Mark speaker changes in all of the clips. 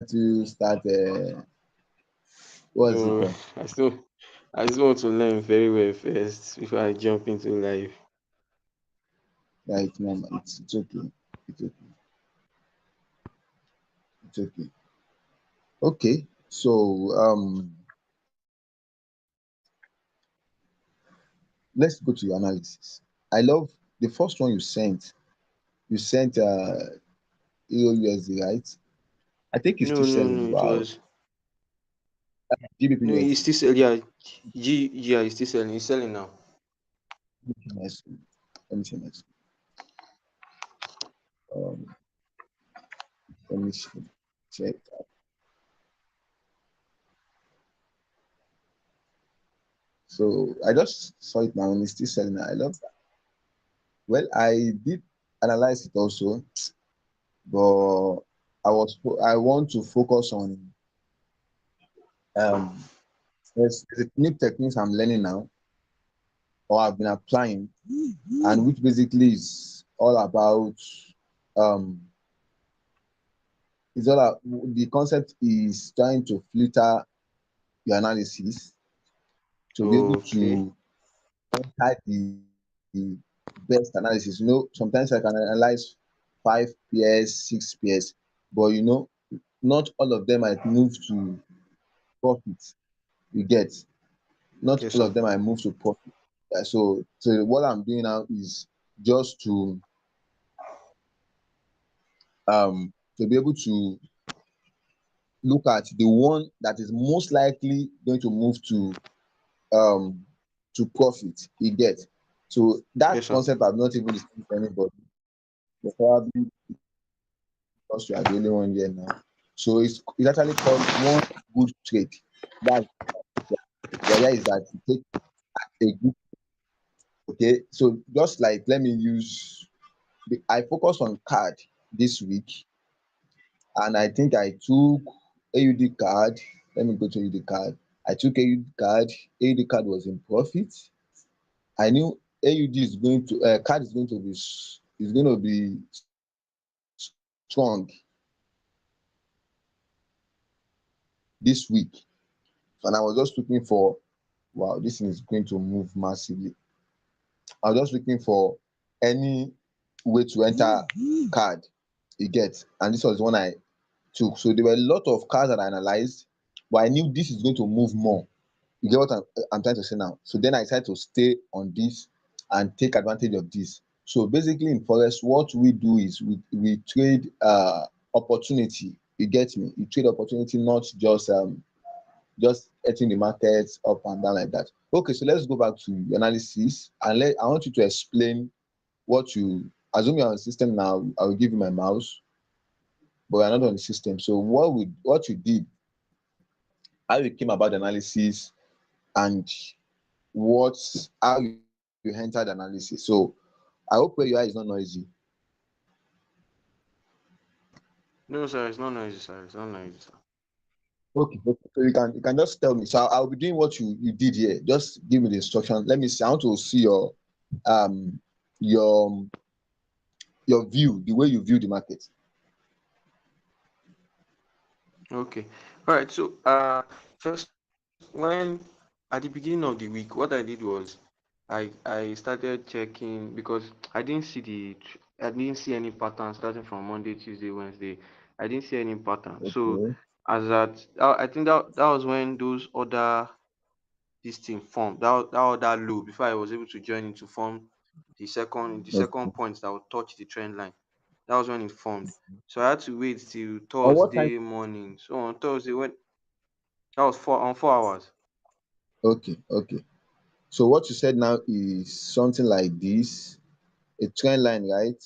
Speaker 1: to start. What's it
Speaker 2: No,
Speaker 1: called?
Speaker 2: I still want to learn very well first before I jump into life.
Speaker 1: Like, no, it's okay. It's okay. It's okay. Okay. So let's go to your analysis. I love the first one you sent. You sent EUSD, right? I think it's
Speaker 2: No,
Speaker 1: still
Speaker 2: no,
Speaker 1: selling.
Speaker 2: no. It
Speaker 1: Wow.
Speaker 2: was no. It's
Speaker 1: GBP
Speaker 2: still yeah. Yeah, it's still selling. It's selling now.
Speaker 1: next. Let me see next. Um, let me see. Check. So I just saw it now and it's still selling. I love that. Well, I did analyze it also, but I want to focus on um there's a new techniques I'm learning now or I've been applying, and which basically is all about um the concept is trying to filter your analysis to be able
Speaker 2: Okay.
Speaker 1: to enter the best analysis. Sometimes I can analyze 5 pairs, 6 pairs, but not all of them might move to profit. You get, not
Speaker 2: Yes,
Speaker 1: all
Speaker 2: sir.
Speaker 1: of them I move to profit. Yeah, so what I'm doing now is just to be able to look at the one that is most likely going to move um to profit. You get, so that
Speaker 2: Yes, sir.
Speaker 1: concept I've not even discussed with anybody, but probably because you are the only one here now. So it's actually called one good trade. That's the idea is that you take a good. Okay, so just like let me use I focus on card this week, and I think I took AUD card. Let me go to AUD card. I took AUD card. AUD card was in profit. I knew AUD is going to card is going to be strong this week, and I was just looking for, wow, this thing is going to move massively. I was just looking for any way to enter card you get, and this was the one I took. So there were a lot of cards that I analyzed, but I knew this is going to move more. You get what I'm trying to say now. So then I decided to stay on this and take advantage of this. So basically in forex, what we do is we trade opportunity. You get me? You trade opportunity, not just hitting the markets up and down like that. Okay, so let's go back to your analysis and I want you to explain what you assume you're on the system now. I will give you my mouse, but we're not on the system. So what you did, how you came about the analysis, and what how you entered the analysis. So I hope where you are is not noisy.
Speaker 2: No, sir. It's not noisy, sir. It's not noisy, sir.
Speaker 1: Okay. So you can just tell me. So I'll be doing what you did here. Just give me the instruction. Let me see. I want to see um your your view, the way you view the market.
Speaker 2: Okay. All right. So, first, when at the beginning of the week, what I did was I started checking because I didn't see any pattern starting from Monday, Tuesday, Wednesday. I didn't see any pattern. So,
Speaker 1: Okay.
Speaker 2: I think that was when those other this thing formed that other low before I was able to join it to form the second
Speaker 1: Okay.
Speaker 2: point that would touch the trend line. That was when it formed. So I had to wait till
Speaker 1: On what time?
Speaker 2: Thursday morning. So on Thursday when that was 4 hours.
Speaker 1: Okay. So what you said now is something like this, a trend line, right?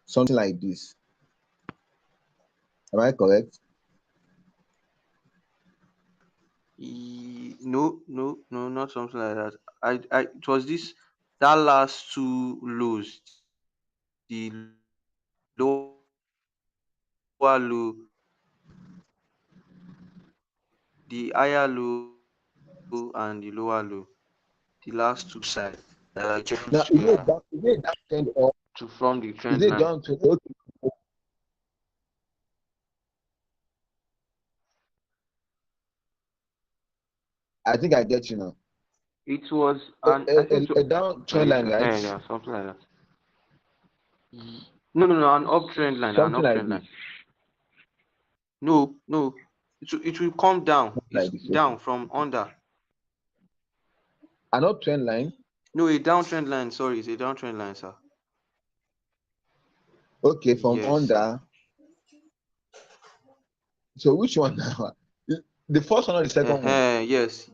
Speaker 1: Something like this. Am I correct?
Speaker 2: No, not something like that. I it was this that last two lows, the lower low the higher low and the lower low, the last two sides that I joined together
Speaker 1: Now, is it that
Speaker 2: to
Speaker 1: trend,
Speaker 2: form
Speaker 1: or
Speaker 2: the trend line.
Speaker 1: is it down to okay? I think I get you now.
Speaker 2: It was
Speaker 1: A,
Speaker 2: an I
Speaker 1: a,
Speaker 2: think
Speaker 1: a a down trend line, right?
Speaker 2: yeah, something like that. No, an uptrend line, an
Speaker 1: Something like
Speaker 2: uptrend
Speaker 1: this.
Speaker 2: line. No, it will come down. It's
Speaker 1: Like this. Okay.
Speaker 2: down from under.
Speaker 1: An uptrend line.
Speaker 2: No, a downtrend line. Sorry, it's a downtrend line, sir.
Speaker 1: Okay, from
Speaker 2: Yes, sir.
Speaker 1: under. So which one now? The first one or the second one?
Speaker 2: Yes.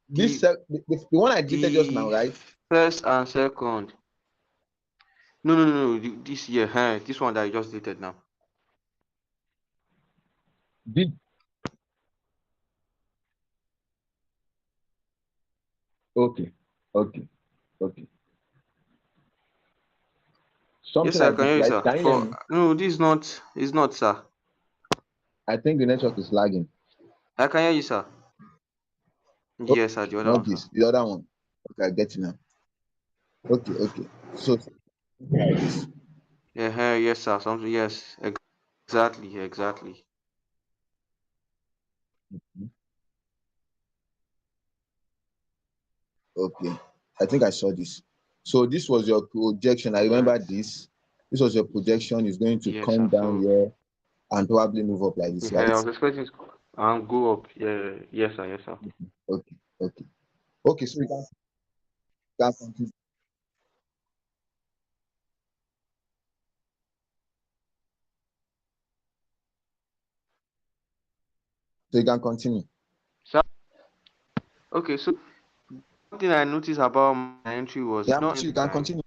Speaker 1: This
Speaker 2: The
Speaker 1: the one I deleted just now,
Speaker 2: the
Speaker 1: right?
Speaker 2: first and second. No. This year, this one that I just dated now.
Speaker 1: Did okay, okay, okay.
Speaker 2: Yes,
Speaker 1: Something
Speaker 2: sir, I
Speaker 1: like
Speaker 2: can
Speaker 1: this,
Speaker 2: hear you,
Speaker 1: right?
Speaker 2: sir.
Speaker 1: Can you hear
Speaker 2: For
Speaker 1: me?
Speaker 2: no, this is not. It's not, sir.
Speaker 1: I think the network is lagging.
Speaker 2: I can hear you, sir.
Speaker 1: Oh,
Speaker 2: Yes, sir. The other
Speaker 1: not
Speaker 2: one, sir.
Speaker 1: this, the other one. Okay, I get you now. Okay, okay. So like this.
Speaker 2: Yes, sir. Something. Yes, exactly.
Speaker 1: Okay. I think I saw this. So this was your projection. I
Speaker 2: All
Speaker 1: remember
Speaker 2: right.
Speaker 1: this. This was your projection. Is going to
Speaker 2: Yes,
Speaker 1: come
Speaker 2: sir.
Speaker 1: down
Speaker 2: So
Speaker 1: here and probably move up like this,
Speaker 2: yeah,
Speaker 1: right?
Speaker 2: I was expecting it to go up. Yeah. Yes, sir.
Speaker 1: Okay, okay. Okay, so you can continue. So you can continue.
Speaker 2: Sir. Okay. So one thing I noticed about my entry was
Speaker 1: Yeah,
Speaker 2: not
Speaker 1: so you
Speaker 2: the
Speaker 1: can
Speaker 2: time.
Speaker 1: continue.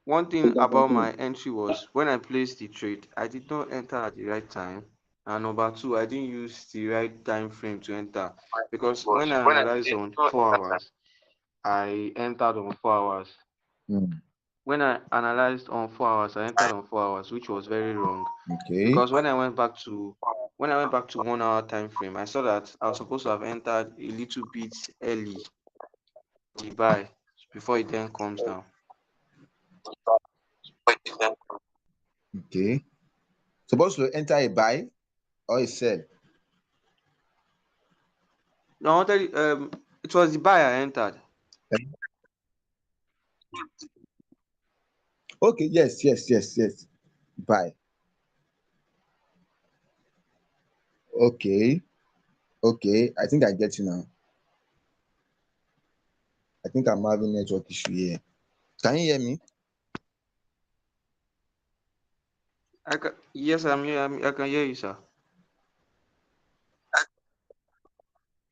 Speaker 2: One
Speaker 1: So
Speaker 2: thing
Speaker 1: you can
Speaker 2: about
Speaker 1: continue.
Speaker 2: my entry was when I placed the trade, I did not enter at the right time. And number two, I didn't use the right time frame to enter because when I analyzed on 4 hours, I entered on 4 hours.
Speaker 1: Hmm.
Speaker 2: When I analyzed on 4 hours, I entered on 4 hours, which was very wrong.
Speaker 1: Okay.
Speaker 2: Because when I went back to 1 hour time frame, I saw that I was supposed to have entered a little bit early the buy before it then comes down.
Speaker 1: Okay. Supposed to enter a buy or a sell.
Speaker 2: No, I wanted it was the buy I entered.
Speaker 1: Okay, yes. Buy. Okay. Okay. I think I get you now. I think I'm having network issue here. Can you hear me?
Speaker 2: Yes, I'm here. I can hear you, sir.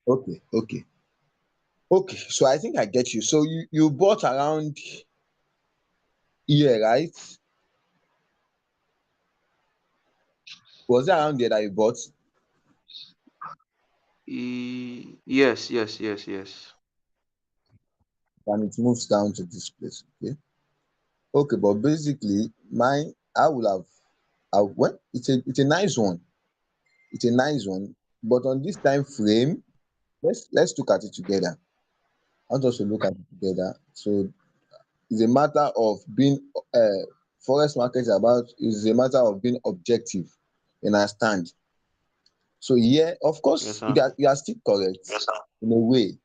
Speaker 1: Okay, okay. Okay. So I think I get you. So you bought around here, right? Was it around there that you bought?
Speaker 2: Yes.
Speaker 1: And it moves down to this place. Okay. Okay, but basically, mine I will have. Well, it's a nice one. It's a nice one. But on this time frame, let's look at it together. I want us to look at it together. So it's a matter of being forex market is a matter of being objective in our stand. So yeah, of
Speaker 2: Yes,
Speaker 1: course,
Speaker 2: sir.
Speaker 1: you are still correct. Yes, sir. In a way.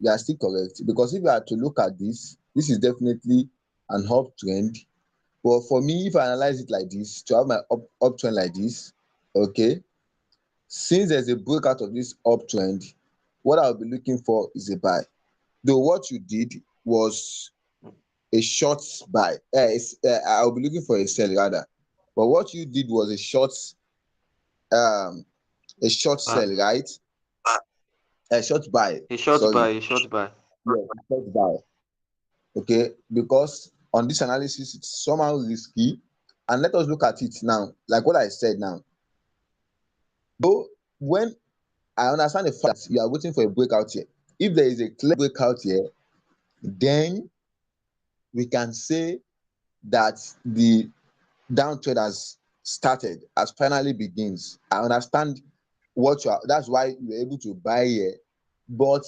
Speaker 1: You are still correct because if you are to look at this is definitely an uptrend. But for me, if I analyze it like this, to have my uptrend like this, okay, since there's a breakout of this uptrend, what I'll be looking for is a buy. Though what you did was a short buy. I'll be looking for a sell rather. But what you did was um a short
Speaker 2: Uh,
Speaker 1: sell, right? A short buy.
Speaker 2: a short
Speaker 1: Sorry.
Speaker 2: buy, a short buy.
Speaker 1: Yeah, a short buy. Okay, because on this analysis it's somehow risky, and let us look at it now like what I said now. Though when I understand the fact that you are waiting for a breakout here, if there is a clear breakout here, then we can say that the downtrend has started, has finally begins. I understand what you are, that's why you're able to buy here, but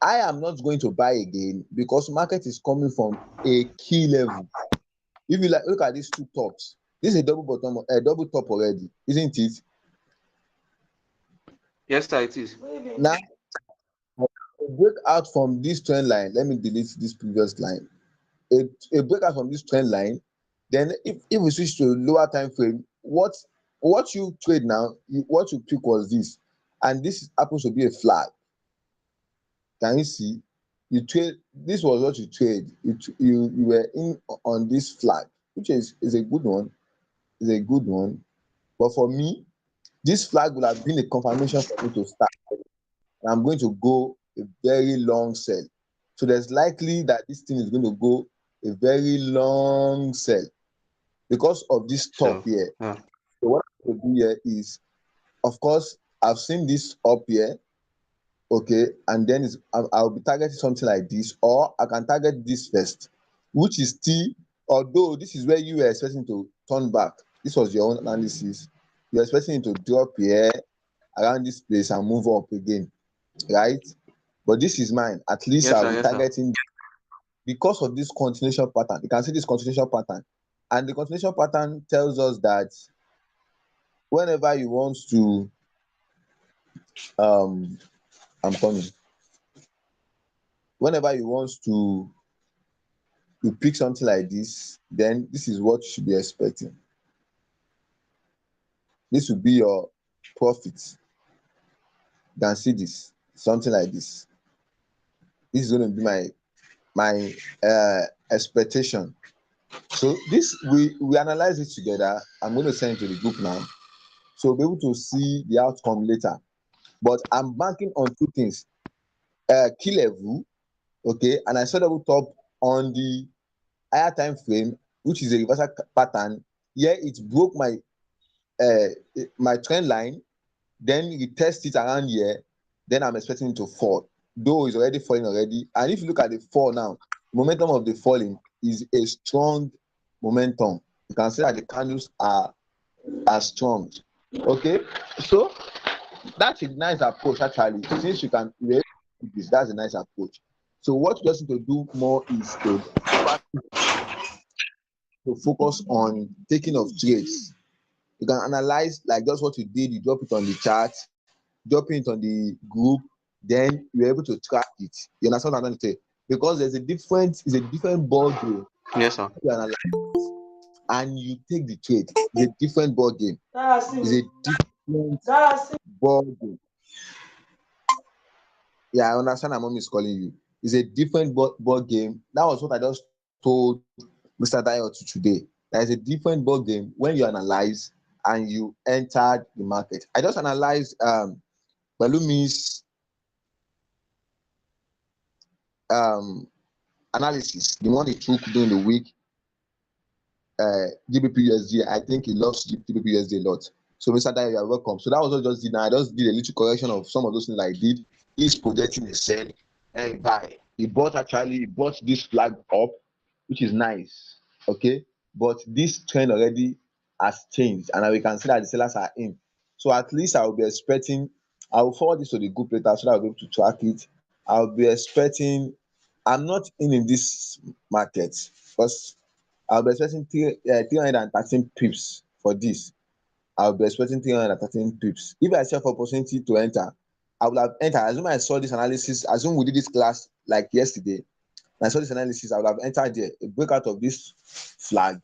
Speaker 1: I am not going to buy again because market is coming from a key level. If you like look at these two tops, this is a double bottom, a double top already, isn't it?
Speaker 2: Yes, sir, it is.
Speaker 1: Now, a breakout from this trend line, let me delete this previous line. A, a breakout from this trend line, then if we switch to lower time frame, what you trade now, what you pick was this, and this happens to be a flag. Can you see? You trade, this was what you trade. You were in on this flag, which is a good one, is a good one. But for me, this flag would have been a confirmation for me to start. And I'm going to go a very long sell. So there's likely that this thing is going to go a very long sell because of this top
Speaker 2: So,
Speaker 1: here. So what I'm going to do here is, of course, I've seen this up here, okay, and then I'll be targeting something like this, or I can target this first, which is still, although this is where you were expecting to turn back. This was your own analysis. You're expecting it to drop here around this place and move up again, right? But this is mine. At least
Speaker 2: yes,
Speaker 1: I'll
Speaker 2: sir,
Speaker 1: be
Speaker 2: yes, sir.
Speaker 1: targeting because of this continuation pattern. You can see this continuation pattern, and the continuation pattern tells us that whenever you want to, um, I'm coming. Whenever you want to, you pick something like this, then this is what you should be expecting. This will be your profit. You can see this, something like this. This is going to be my expectation. So this we analyze it together. I'm going to send it to the group now, so we'll be able to see the outcome later. But I'm banking on two things: key level, okay, and I saw double top on the higher time frame, which is a reversal pattern. Here it broke uh, my trend line, then retest it around here, then I'm expecting it to fall. Though it's already falling already. And if you look at the fall now, momentum of the falling is a strong momentum. You can see that the candles are strong. Okay, so that's a nice approach actually. Since you can relate to this, that's a nice approach. So what you just need to do more is to focus on taking of trades. You can analyze like just what you did, you drop it on the chart, drop it on the group, then you're able to track it. You understand what I'm trying to say? Because it's a different ball game.
Speaker 2: Yes, sir.
Speaker 1: You analyze and you take the trade. It's a different ball game. It's a different ball game. Yeah, I understand that mom is calling you. It's a different ball game. That was what I just told Mr. Dayo today. There is a different ball game when you analyze and you entered the market. I just analyzed Balumi's um analysis, the one he took during the week, GBP I think he loves GBP a lot. So Mr. Dayo, you are welcome. So that was what I just did. Now I just did a little correction of some of those things I did. He's projecting a sell and buy. He bought this flag up, which is nice. Okay. But this trend already has changed, and we can see that the sellers are in. So at least I will be expecting, I will forward this to the group later so that I'll be able to track it. I'll be expecting, I'm not in this market because I'll be expecting 313 pips for this. I'll be expecting 313 pips. If I see an opportunity to enter, I would have entered. Assume I saw this analysis, assume we did this class like yesterday, and I saw this analysis, I would have entered there. A breakout of this flag,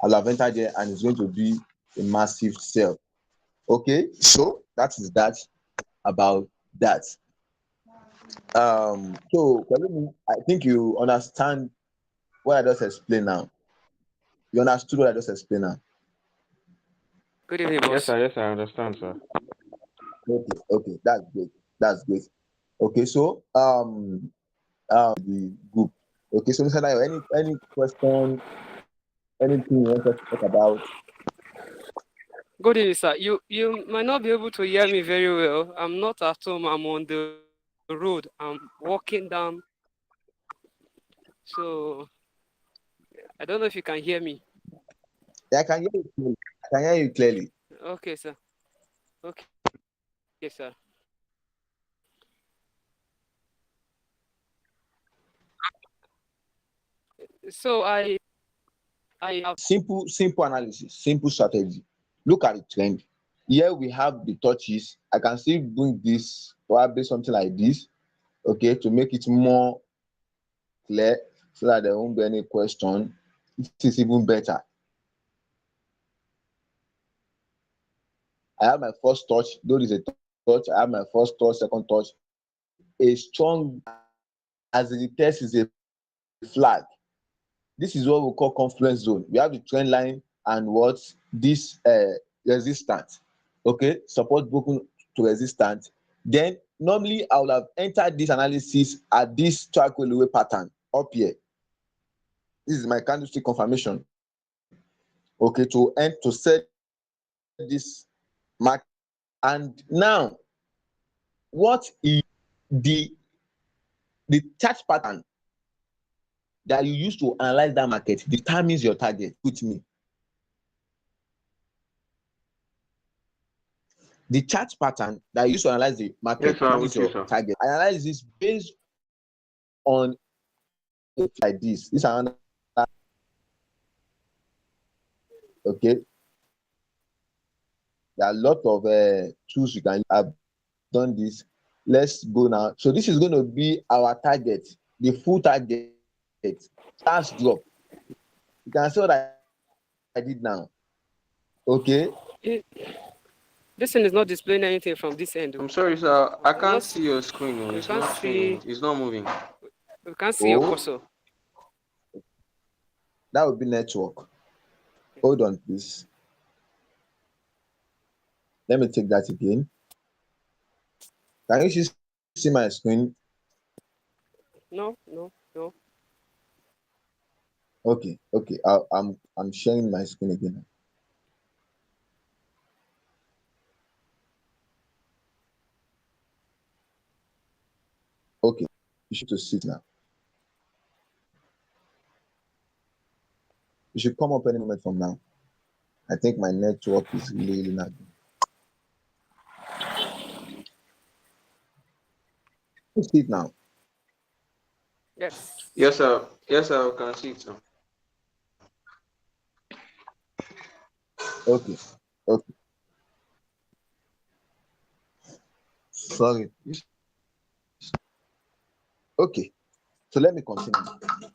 Speaker 1: I would have entered there, and it's going to be a massive sell. Okay, so that is that about that. So Pelumi, I think you understand what I just explained now. You understood what I just explained now.
Speaker 3: Good evening,
Speaker 2: Yes,
Speaker 3: boss.
Speaker 2: sir, yes, sir, I understand, sir.
Speaker 1: Okay, okay, that's great. That's great. Okay, so the group. Okay, so Mr. Nayo, any question, anything you want us to talk about?
Speaker 3: Good evening, sir. You might not be able to hear me very well. I'm not at home. I'm on the road. I'm walking down. So I don't know if you can hear me.
Speaker 1: Yeah, I can hear you clearly. I can hear you clearly.
Speaker 3: Okay, sir. Okay, sir. So I have
Speaker 1: Simple analysis, simple strategy. Look at the trend. here we have the touches. I can still bring this, probably something like this, okay, to make it more clear so that there won't be any question. This is even better. I have my first touch, though it's a touch, I have my first touch, second touch. A strong, as the test is a flag. This is what we call confluence zone. We have the trend line and what this resistance. Okay, support broken to resistance. Then normally I would have entered this analysis at this triangle pattern up here. This is my candlestick confirmation. Okay, to end to set this mark. And now, what is the chart pattern that you use to analyze that market determines your target with me. The chart pattern that you use to analyze the market determines your target. I analyze this based on like this. This is another. Okay. There are a lot of tools you can use. I've done this. Let's go now. So this is going to be our target, the full target. Last drop. You can see what I did now. Okay.
Speaker 3: This thing is not displaying anything from this end.
Speaker 2: I'm sorry, sir. I can't see your screen. It's not changing. It's not moving.
Speaker 3: We can't see your cursor.
Speaker 1: That would be network. Hold on, please. Let me take that again. Can you see my screen?
Speaker 3: No.
Speaker 1: Okay. I'm sharing my screen again. Okay, you should see it now. You should come up any moment from now. I think my network is really not good. You see it now?
Speaker 3: Yes.
Speaker 2: Yes, sir. Yes, sir. I can see it now.
Speaker 1: Okay. Sorry. Okay. So let me continue.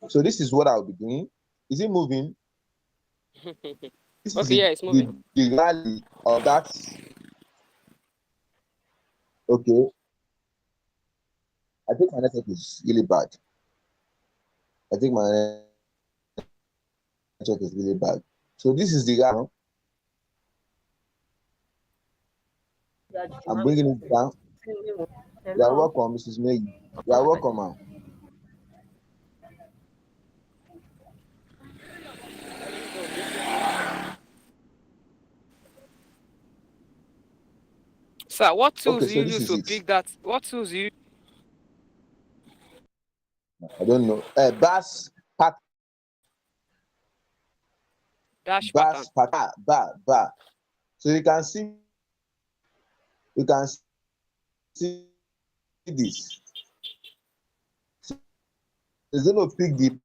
Speaker 1: So this is what I'll be doing. Is it moving?
Speaker 3: Okay, yeah, it's moving.
Speaker 1: The rally of that. Okay. I think my network is really bad. So this is the rally. I'm bringing it down. You are welcome, Mrs. May. You are welcome, ma'am.
Speaker 3: Sir, what tools do you use to pick that? What tools do you?
Speaker 1: I don't know. Bass pattern.
Speaker 3: Dash
Speaker 1: Bass
Speaker 3: pattern.
Speaker 1: Bar. So you can see this. So it's going to pick the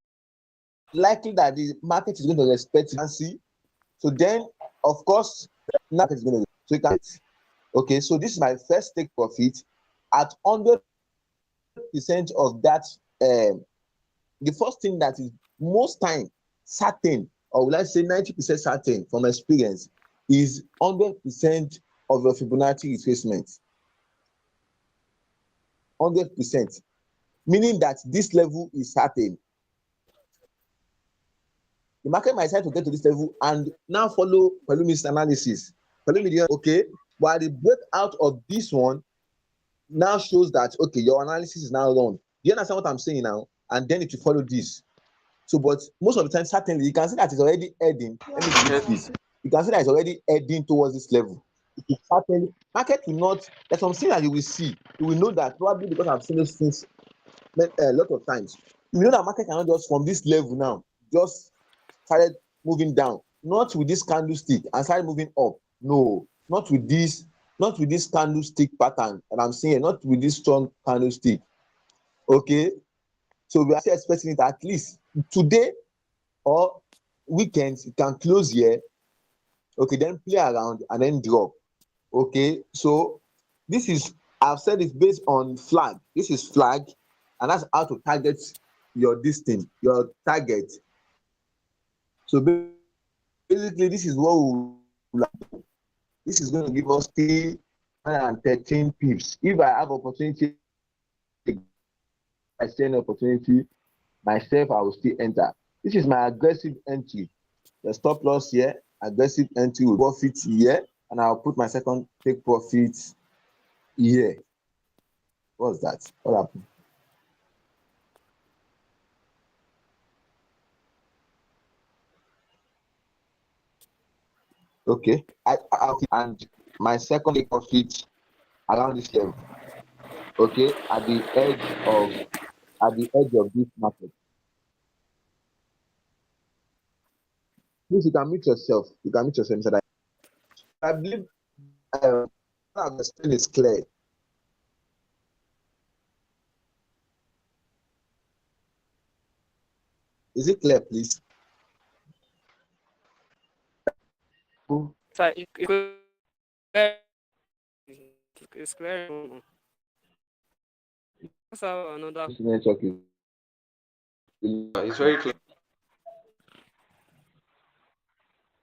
Speaker 1: likely that the market is going to respect it. So then, of course, the market is going to. So you can. Okay, so this is my first take profit at 100% of that. The first thing that is most time certain, or will I say 90% certain from experience, is 100% of your Fibonacci retracement. 100%, meaning that this level is certain. The market might try to get to this level and now follow Pelumi's analysis. Pelumi, okay, but the breakout of this one now shows that, okay, your analysis is now wrong. Do you understand what I'm saying now? And then it will follow this. So, but most of the time, certainly, you can see that it's already heading. Let me delete this. You can see that it's already heading towards this level. It certainly, market will not, there's something that you will see. You will know that probably because I've seen those things a lot of times. You know that market cannot just from this level now, just started moving down. Not with this candlestick and started moving up. No, not with this candlestick pattern that I'm seeing, not with this strong candlestick. Okay. So we are still expecting it at least today or weekends. It can close here, okay, then play around and then drop. Okay, so this is, I've said it's based on flag. This is flag, and that's how to target your distance, your target. So basically, this is what we, this is going to give us 313 pips. If I have opportunity, I see any opportunity myself, I will still enter. This is my aggressive entry. The stop loss here, aggressive entry with profit here, and I'll put my second take profit here. What's that? What happened? Okay, and my second take profit around this level. Okay, at the edge of this market. Please, you can mute yourself. You can mute yourself, Mr. Dai. I believe the screen is clear. Is it clear, please?
Speaker 3: So it's clear. Let's have another.
Speaker 1: This network is
Speaker 2: It's very clear.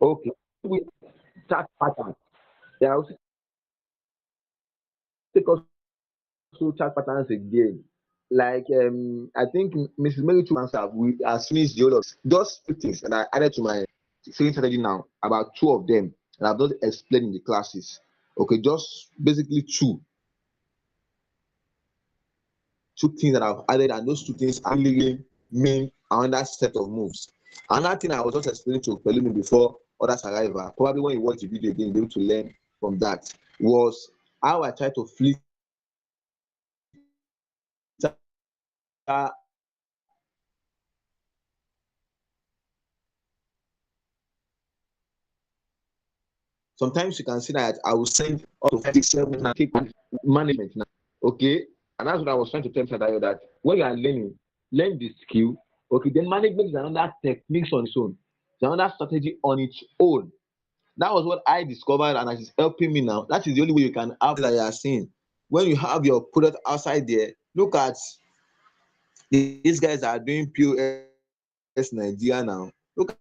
Speaker 1: okay. We chart pattern. There are also take us through chart patterns again. Like I think Mrs. Mary took answer. We has finished the whole of just few things, and I added to my trading strategy now about two of them, and I've not explained in the classes. Okay, just basically two things that I've added, and those two things actually mean another set of moves. Another thing I was just explaining to Pelumi before others arrival, probably when you watch the video again, you'll be able to learn from that, was how I try to flip sometimes you can see that I will send up to 57 and take management now. Okay, and that's what I was trying to tell you that when you are learning, learn the skill. Okay, then management is another technique on its own. It's another strategy on its own. That was what I discovered, and it is helping me now. That is the only way you can have that you are seeing. When you have your product outside there, look at these guys that are doing POS Nigeria now. Look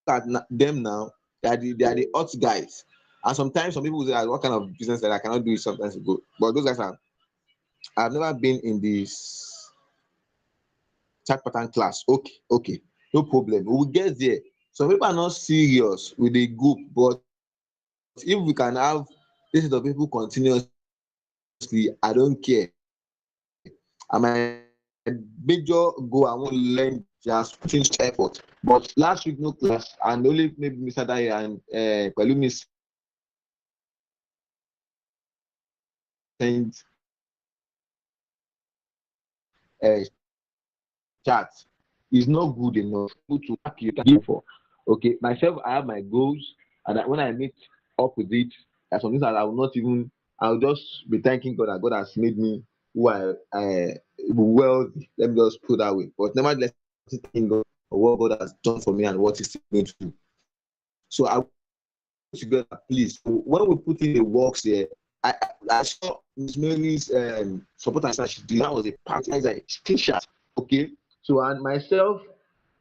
Speaker 1: at them now. They are the hot guys. And sometimes some people say, what kind of business that I cannot do it sometimes ago. But those guys are, I've never been in this chart pattern class. Okay, no problem. We will get there. Some people are not serious with the group, but if we can have this set of people continuously, I don't care. And my major goal, I want to learn just putting effort. But last week no class, and only maybe Mr. Dai and Pelumi sent uh, chat is not good enough to back you can give for. Okay, myself, I have my goals, and when I meet up with it, there's some things that I will not even. I'll just be thanking God that God has made me who I wealthy. Let me just put that way. But nevertheless, thanking God for what God has done for me and what He's still going to do. So I together, please. When we put in the works here, I saw Miss Mary's support and such. That was a part, as a screenshot. Okay, so and myself,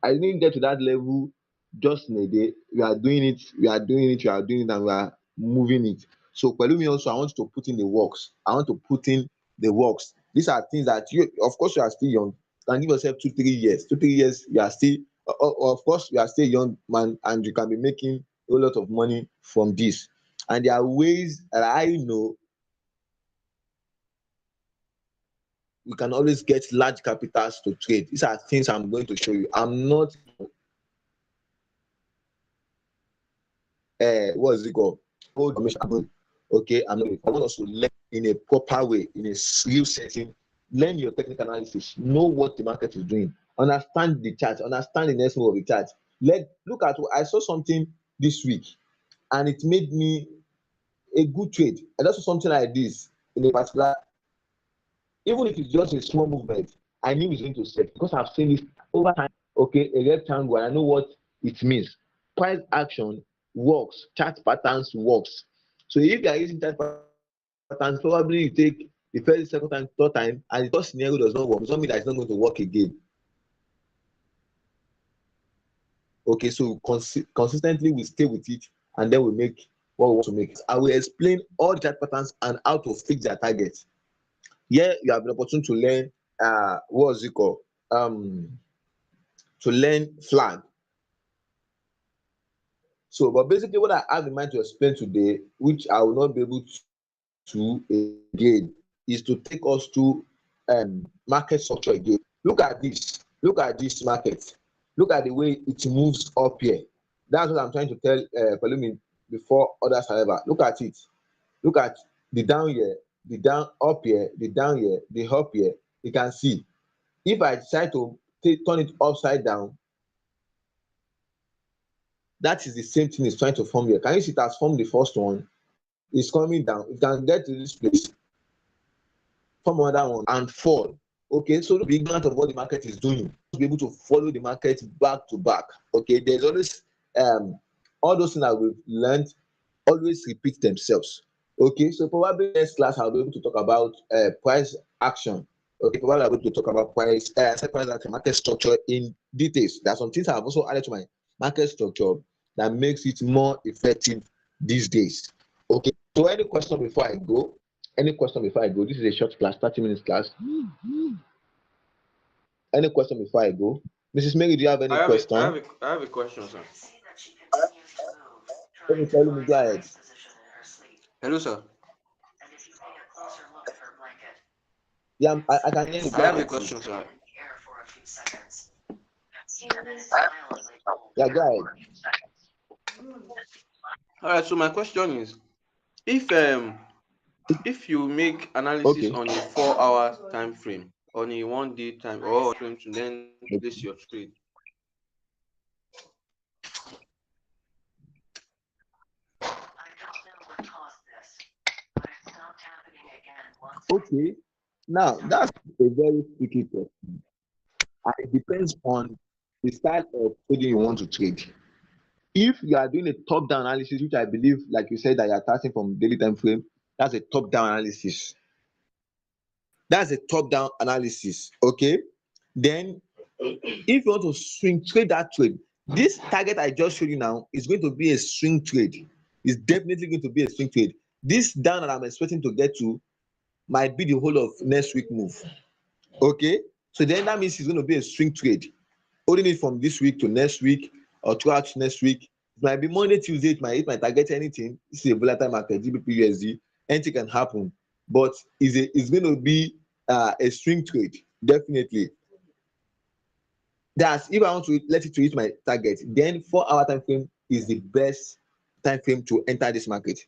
Speaker 1: I didn't get to that level just in a day. We are doing it, we are doing it, we are doing it, and we are moving it. So Pelumi also, I want you to put in the works. I want to put in the works. These are things that you, of course, you are still young. You can give yourself 2 3 years. 2 3 years, you are still, of course, you are still young man, and you can be making a lot of money from this. And there are ways that I know we can always get large capitals to trade. These are things I'm going to show you. I'm not what is it called? Old commission. Okay, I want us to learn in a proper way, in a real setting. Learn your technical analysis. Know what the market is doing. Understand the chart. Understand the next move of the chart. Look at. I saw something this week, and it made me a good trade. I just saw something like this in a particular, even if it's just a small movement. I knew it's going to set because I've seen it over time. Okay, a rectangle. I know what it means. Price action works. Chart patterns works. So if you are using chart patterns, probably you take the first, second time, third time, and the third scenario does not work. It doesn't mean that it's not going to work again. Okay, so consistently we stay with it, and then we make what we want to make. I will explain all the chart patterns and how to fix their targets. Here you have an opportunity to learn what's it called? To learn flag. So, but basically what I have in mind to explain today, which I will not be able to again, is to take us to market structure again. Look at this market. Look at the way it moves up here. That's what I'm trying to tell Palumi before others, however. Look at it. Look at the down here, the down up here, the down here, the up here. You can see if I decide to turn it upside down, that is the same thing it's trying to form here. Can you see it has formed the first one? It's coming down. It can get to this place, form another one, and fall. Okay, so don't be ignorant of what the market is doing. Be able to follow the market back to back. Okay, there's always all those things that we've learned always repeat themselves. Okay, so probably next class I'll be able to talk about price action. Okay, probably I'll be able to talk about price action, market structure in details. There are some things I've also added to my market structure that makes it more effective these days. Okay, so any question before I go? Any question before I go? This is a short class, 30 minutes class. Any question before I go? Mrs. Mary, do you have any question?
Speaker 2: I have a question, sir.
Speaker 1: Let me tell you, go ahead.
Speaker 2: Hello, sir.
Speaker 1: Yeah, I can hear you.
Speaker 2: I have a question, sir.
Speaker 1: Yeah, go ahead.
Speaker 2: All right. So my question is, if you make analysis on a 4-hour time frame, on a 1 day time or frame to then place your trade.
Speaker 1: Okay, now that's a very tricky question. And it depends on the style of trading you want to trade. If you are doing a top-down analysis, which I believe, like you said, that you are starting from daily time frame, that's a top-down analysis. That's a top-down analysis. Okay. Then, if you want to swing trade that trade, this target I just showed you now is going to be a swing trade. It's definitely going to be a swing trade. This down that I'm expecting to get to might be the whole of next week move. Okay, so then that means it's going to be a swing trade, holding it from this week to next week or throughout next week. It might be Monday, Tuesday. It might target anything. This is a volatile market, GBP USD. Anything can happen, but it's going to be a swing trade, definitely. That's if I want to let it to reach my target, then 4-hour time frame is the best time frame to enter this market.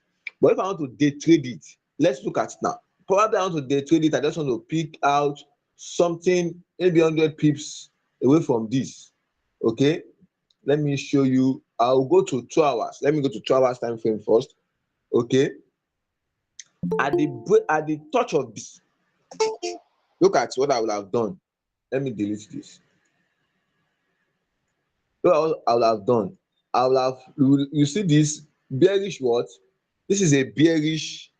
Speaker 1: But if I want to day trade it, let's look at now. Probably I want to day trade it. I just want to pick out something maybe 100 pips away from this. Okay, let me show you. I'll go to 2 hours. Let me go to 2 hours time frame first. Okay, at the touch of this, look at what I will have done. Let me delete this. What I will have done, I will have, you see this bearish what? This is a bearish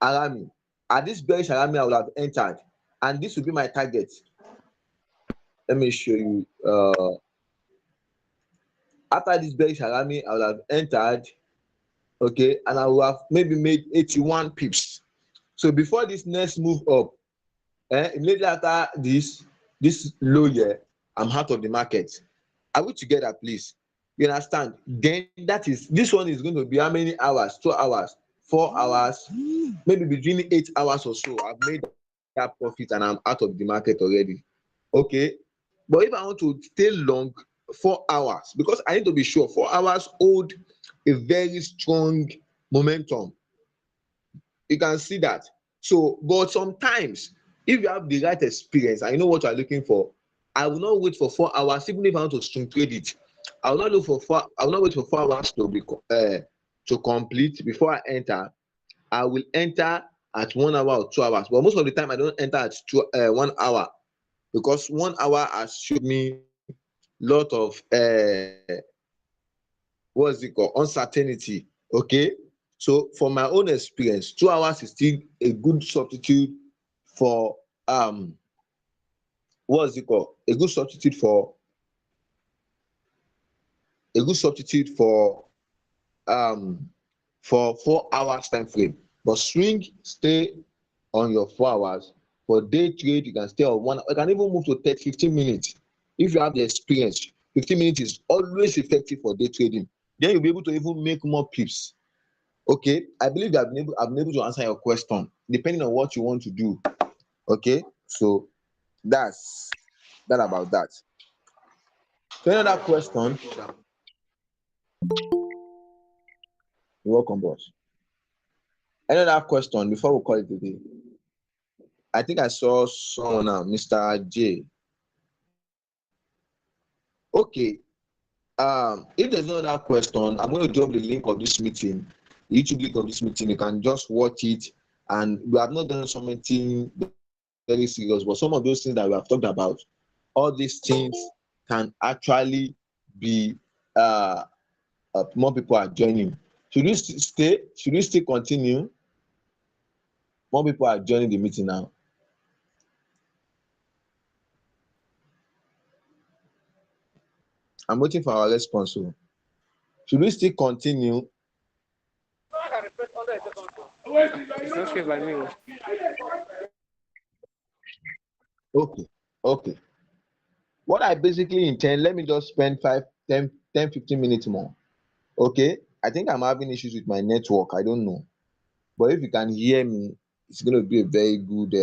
Speaker 1: arami. At this bearish arami, I will have entered, and this will be my target. Let me show you. After this bearish arami, I will have entered, okay, and I will have maybe made 81 pips. So before this next move up, immediately after this low here, I'm out of the market. Are we together, please? You understand? Then this one is going to be how many hours? 2 hours, 4 hours, maybe between 8 hours or so. I've made that profit and I'm out of the market already. Okay. But if I want to stay long, 4 hours, because I need to be sure 4 hours hold a very strong momentum. You can see that. So, but sometimes if you have the right experience and you know what you are looking for, I will not wait for 4 hours, even if I want to swing trade it. I will not wait for 4 hours to complete before I enter. I will enter at 1 hour or 2 hours. But most of the time I don't enter at 1 hour, because 1 hour has showed me lot of what's it called, uncertainty. Okay, So from my own experience, 2 hours is still a good substitute for what's it called? A good substitute um for 4 hours time frame. But swing stay on your 4 hours. For day trade, you can stay on one. You can even move to 30, 15 minutes. If you have the experience, 15 minutes is always effective for day trading. Then you'll be able to even make more pips. Okay, I believe that I've been able to answer your question depending on what you want to do. Okay, so that's that about that. So
Speaker 2: All
Speaker 1: another
Speaker 2: right, sir.
Speaker 1: question.
Speaker 2: Thank you, sir.
Speaker 1: You're welcome, boss. Another question before we call it a day. I think I saw someone now, Mr. J. Okay. If there's no other question, I'm going to drop the link of this meeting, the YouTube link of this meeting. You can just watch it. And we have not done something very serious, but some of those things that we have talked about, all these things can actually be more people are joining. Should we stay? Should we still continue? More people are joining the meeting now. I'm waiting for our response. So, should we still continue?
Speaker 3: It's okay by me.
Speaker 1: Okay, okay. What I basically intend, let me just spend 15 minutes more. Okay, I think I'm having issues with my network. I don't know. But if you can hear me, it's going to be a very good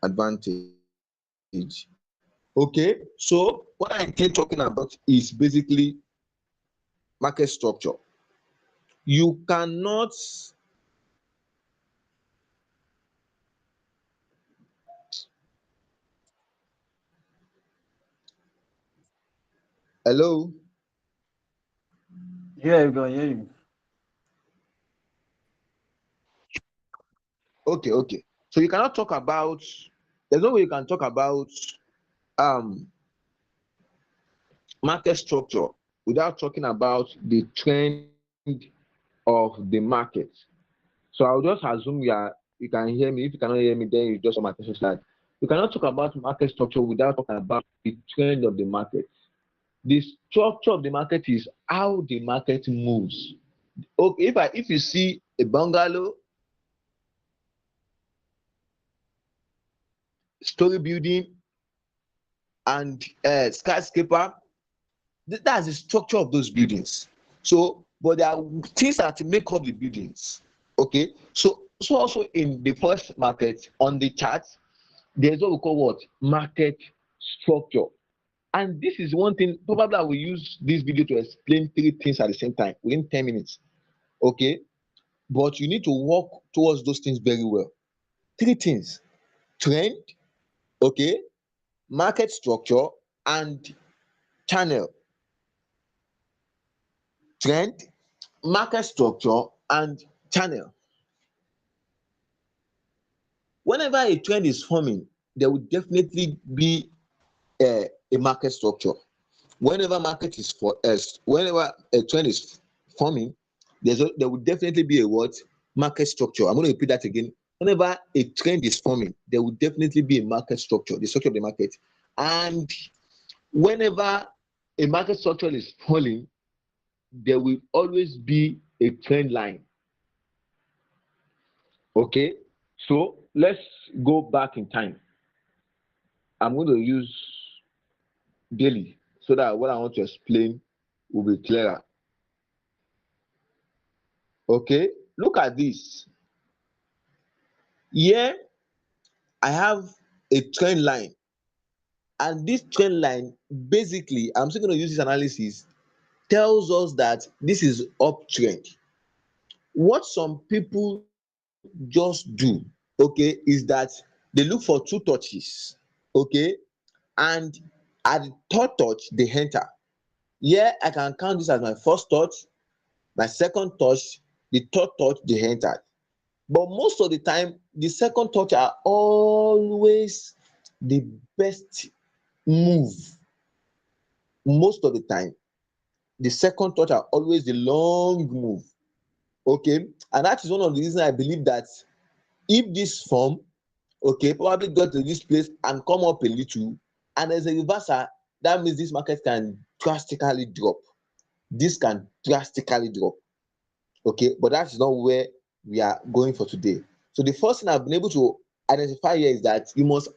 Speaker 1: advantage. Okay, so what I intend talking about is basically market structure. You cannot, hello?
Speaker 4: Yeah, you can hear you.
Speaker 1: Okay, okay. So you cannot talk about, there's no way you can talk about um market structure without talking about the trend of the market. So I'll just assume you can hear me. If you cannot hear me, then you just on my attention slide. You cannot talk about market structure without talking about the trend of the market. The structure of the market is how the market moves. Okay, if you see a bungalow, story building, and skyscraper, that's the structure of those buildings. So, but there are things that make up the buildings. Okay, so also in the first market on the chart, there's what we call what market structure. And this is one thing, probably I will use this video to explain three things at the same time within 10 minutes. Okay, but you need to work towards those things very well. Three things: trend, okay, market structure, and channel. Trend, market structure, and channel. Whenever a trend is forming, there will definitely be a market structure. Whenever a trend is forming, there will definitely be a what market structure. I'm going to repeat that again. Whenever a trend is forming, there will definitely be a market structure, the structure of the market. And whenever a market structure is falling, there will always be a trend line. Okay, so let's go back in time. I'm going to use daily so that what I want to explain will be clearer. Okay, look at this. Here I have a trend line, and this trend line basically, I'm still going to use this analysis, tells us that this is uptrend. What some people just do, okay, is that they look for two touches, okay, and at the third touch they enter. Here I can count this as my first touch, my second touch, the third touch they entered. But most of the time, the second touch are always the best move. Most of the time, the second touch are always the long move. Okay, and that is one of the reasons I believe that if this form, okay, probably got to this place and come up a little, and there's a reversal, that means this market can drastically drop. This can drastically drop. Okay, but that is not where we are going for today. So the first thing I've been able to identify here is that you must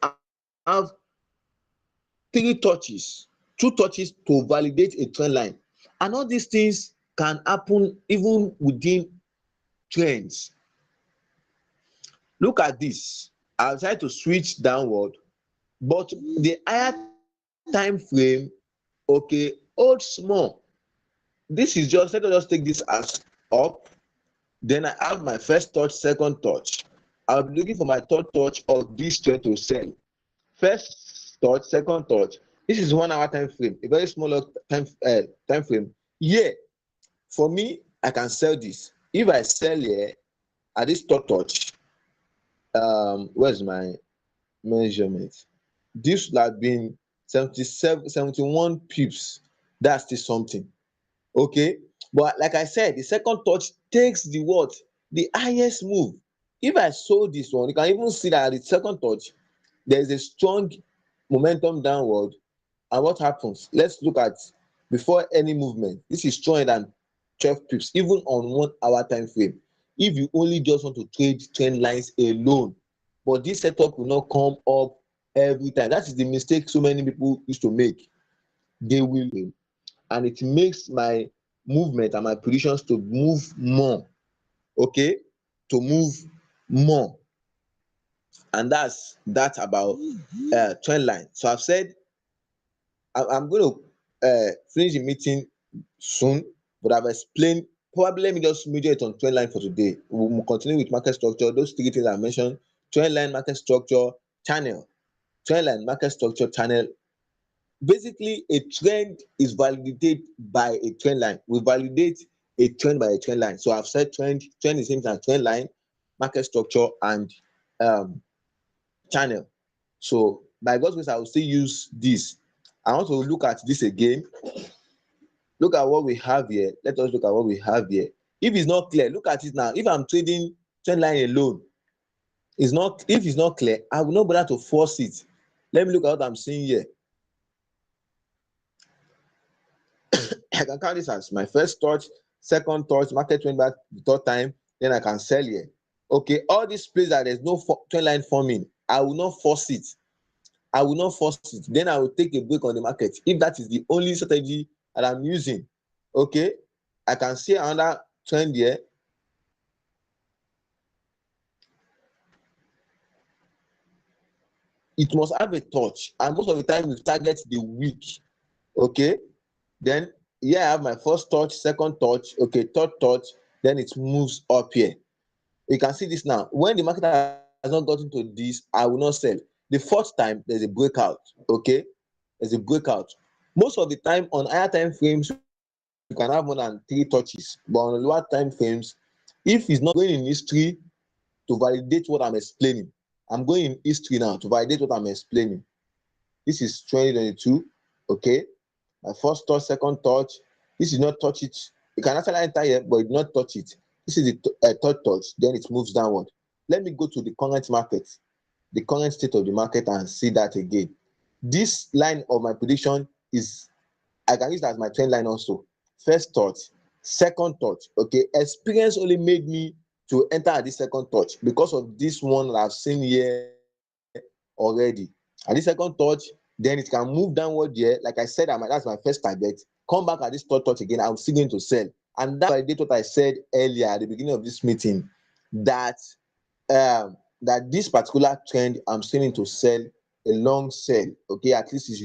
Speaker 1: have three touches, two touches to validate a trend line. And all these things can happen even within trends. Look at this. I've tried to switch downward, but the higher time frame, okay, hold small. This is just, let us just take this as up. Then I have my first touch, second touch. I'll be looking for my third touch of this trend to sell. First touch, second touch. This is 1 hour time frame, a very small time frame. Yeah, for me, I can sell this. If I sell here at this third touch, where's my measurement? This would have been 77, 71 pips. That's still something. Okay, but like I said, the second touch takes the what? The highest move. If I sold this one, you can even see that at the second touch, there is a strong momentum downward. And what happens? Let's look at before any movement. This is stronger than 12 pips, even on 1 hour time frame. If you only just want to trade trend lines alone, but this setup will not come up every time. That is the mistake so many people used to make. They will, and it makes my movement and my predictions to move more. Okay, to move more. And that's that about trend line. So I've said I'm going to finish the meeting soon, but I've explained. Probably let me just major it on trend line for today. We'll continue with market structure. Those three things I mentioned: trend line, market structure, channel. Trend line, market structure, channel. Basically, a trend is validated by a trend line. We validate a trend by a trend line. So I've said trend is same as trend line, market structure, and um, channel. So by God's grace, I will still use this. I want to look at this again. Look at what we have here. Let us look at what we have here. If it's not clear, look at it now. If I'm trading trend line alone, if it's not clear, I will not bother to force it. Let me look at what I'm seeing here. I can count this as my first touch, second touch, market went back the third time, then I can sell here. Okay, all these places that there's no trend line forming, I will not force it. I will not force it. Then I will take a break on the market. If that is the only strategy that I'm using, okay, I can see another trend here. It must have a touch, and most of the time we target the week. Okay, then here I have my first touch, second touch, okay, third touch, then it moves up here. You can see this now. When the market has not gotten to this, I will not sell. The fourth time, there's a breakout. Okay, there's a breakout. Most of the time on higher time frames, you can have more than 3 touches, but on lower time frames, if it's not going in history to validate what I'm explaining, I'm going in history now to validate what I'm explaining. This is 2022. Okay, my first touch, second touch. This is not touch it. You can actually enter here, but you do not touch it. This is the third touch, then it moves downward. Let me go to the current market, the current state of the market, and see that again. This line of my prediction is, I can use that as my trend line also. First touch, second touch. Okay, experience only made me to enter at this second touch because of this one that I've seen here already. At this second touch, then it can move downward here. Like I said, that's my first target. Come back at this third touch again, I'm still going to sell. And that validates what I said earlier at the beginning of this meeting, that that this particular trend I'm still going to sell a long sell. Okay, at least it